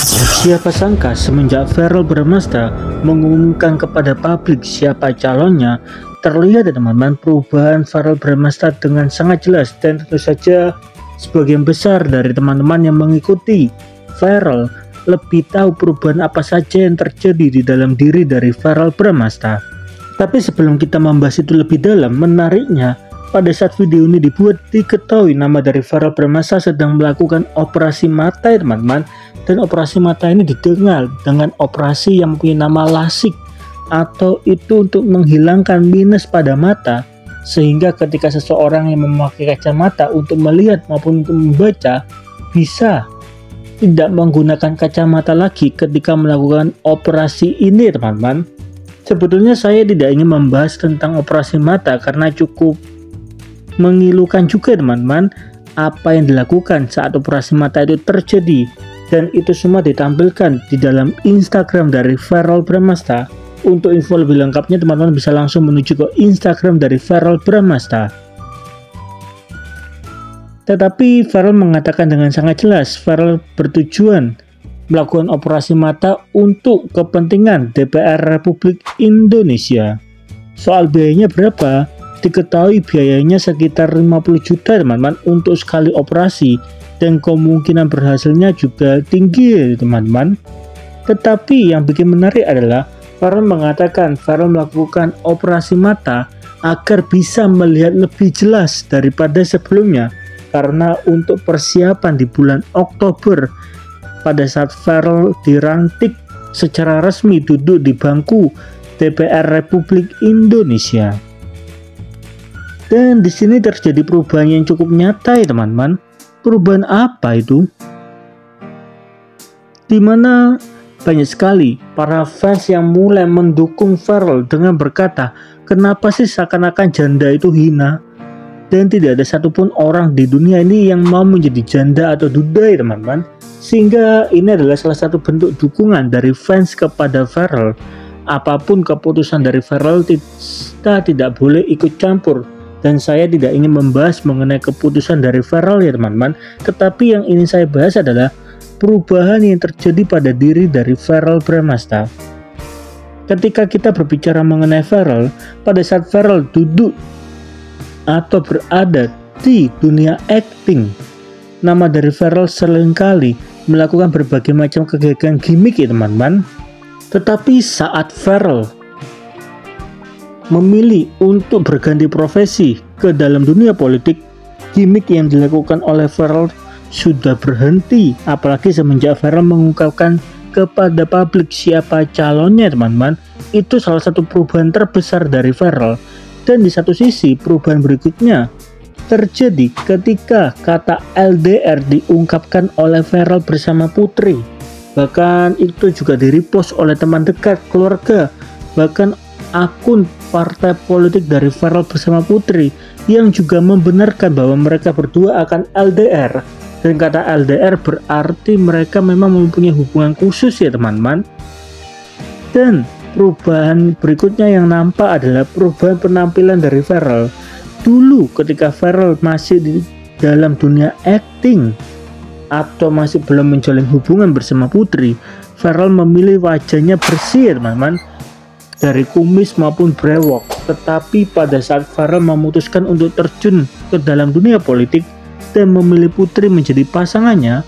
Siapa sangka semenjak Verrell Bramasta mengumumkan kepada publik siapa calonnya, terlihat ya teman-teman perubahan Verrell Bramasta dengan sangat jelas, dan tentu saja sebagian besar dari teman-teman yang mengikuti Verrell lebih tahu perubahan apa saja yang terjadi di dalam diri dari Verrell Bramasta. Tapi sebelum kita membahas itu lebih dalam, menariknya pada saat video ini dibuat diketahui nama dari Verrell Bramasta sedang melakukan operasi mata ya teman-teman, dan operasi mata ini didengar dengan operasi yang mempunyai nama LASIK, atau itu untuk menghilangkan minus pada mata, sehingga ketika seseorang yang memakai kacamata untuk melihat maupun untuk membaca bisa tidak menggunakan kacamata lagi ketika melakukan operasi ini teman-teman. Sebetulnya saya tidak ingin membahas tentang operasi mata karena cukup mengilukan juga teman-teman apa yang dilakukan saat operasi mata itu terjadi, dan itu semua ditampilkan di dalam Instagram dari Verrell Bramasta. Untuk info lebih lengkapnya teman-teman bisa langsung menuju ke Instagram dari Verrell Bramasta. Tetapi Verrell mengatakan dengan sangat jelas Verrell bertujuan melakukan operasi mata untuk kepentingan DPR Republik Indonesia. Soal biayanya berapa? Diketahui biayanya sekitar 50 juta teman-teman untuk sekali operasi, dan kemungkinan berhasilnya juga tinggi teman-teman. Tetapi yang bikin menarik adalah Verrell mengatakan Verrell melakukan operasi mata agar bisa melihat lebih jelas daripada sebelumnya, karena untuk persiapan di bulan Oktober pada saat Verrell dilantik secara resmi duduk di bangku DPR Republik Indonesia. Dan di sini terjadi perubahan yang cukup nyata ya teman-teman. Perubahan apa itu? Dimana banyak sekali para fans yang mulai mendukung Verrell dengan berkata, kenapa sih seakan-akan janda itu hina? Dan tidak ada satupun orang di dunia ini yang mau menjadi janda atau duda ya teman-teman. Sehingga ini adalah salah satu bentuk dukungan dari fans kepada Verrell. Apapun keputusan dari Verrell, kita tidak boleh ikut campur. Dan saya tidak ingin membahas mengenai keputusan dari Verrell ya teman-teman. Tetapi yang ingin saya bahas adalah perubahan yang terjadi pada diri dari Verrell Bramasta. Ketika kita berbicara mengenai Verrell, pada saat Verrell duduk atau berada di dunia acting, nama dari Verrell seringkali melakukan berbagai macam kegiatan gimmick ya teman-teman. Tetapi saat Verrell memilih untuk berganti profesi ke dalam dunia politik, gimmick yang dilakukan oleh Verrell sudah berhenti, apalagi semenjak Verrell mengungkapkan kepada publik siapa calonnya teman-teman. Itu salah satu perubahan terbesar dari Verrell. Dan di satu sisi perubahan berikutnya terjadi ketika kata LDR diungkapkan oleh Verrell bersama Putri. Bahkan itu juga di-repost oleh teman dekat, keluarga, bahkan akun partai politik dari Verrell bersama Putri yang juga membenarkan bahwa mereka berdua akan LDR. Dan kata LDR berarti mereka memang mempunyai hubungan khusus ya teman-teman. Dan perubahan berikutnya yang nampak adalah perubahan penampilan dari Verrell. Dulu ketika Verrell masih di dalam dunia acting atau masih belum menjalin hubungan bersama Putri, Verrell memilih wajahnya bersih ya teman-teman, dari kumis maupun brewok. Tetapi pada saat Verrell memutuskan untuk terjun ke dalam dunia politik dan memilih Putri menjadi pasangannya,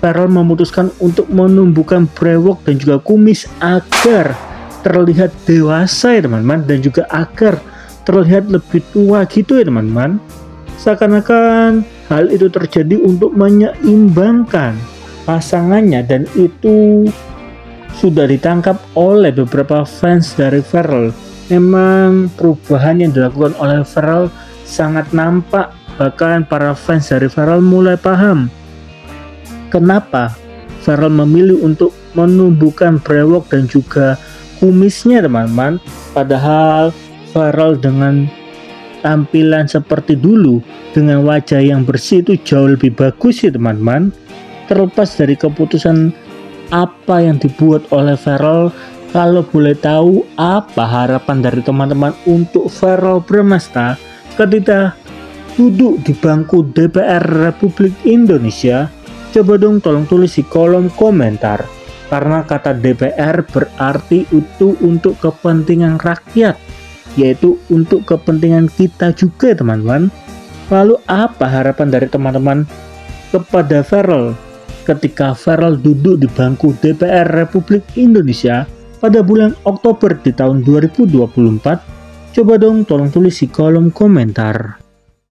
Verrell memutuskan untuk menumbuhkan brewok dan juga kumis agar terlihat dewasa ya teman-teman, dan juga agar terlihat lebih tua gitu ya teman-teman. Seakan-akan hal itu terjadi untuk menyeimbangkan pasangannya, dan itu sudah ditangkap oleh beberapa fans dari Verrell. Memang perubahan yang dilakukan oleh Verrell sangat nampak, bahkan para fans dari Verrell mulai paham kenapa Verrell memilih untuk menumbuhkan brewok dan juga kumisnya teman-teman. Padahal Verrell dengan tampilan seperti dulu dengan wajah yang bersih itu jauh lebih bagus ya teman-teman. Terlepas dari keputusan apa yang dibuat oleh Verrell, kalau boleh tahu apa harapan dari teman-teman untuk Verrell Bramasta ketika duduk di bangku DPR Republik Indonesia? Coba dong tolong tulis di kolom komentar. Karena kata DPR berarti itu untuk kepentingan rakyat, yaitu untuk kepentingan kita juga teman-teman. Lalu apa harapan dari teman-teman kepada Verrel ketika Verrel duduk di bangku DPR Republik Indonesia pada bulan Oktober di tahun 2024? Coba dong tolong tulis di kolom komentar.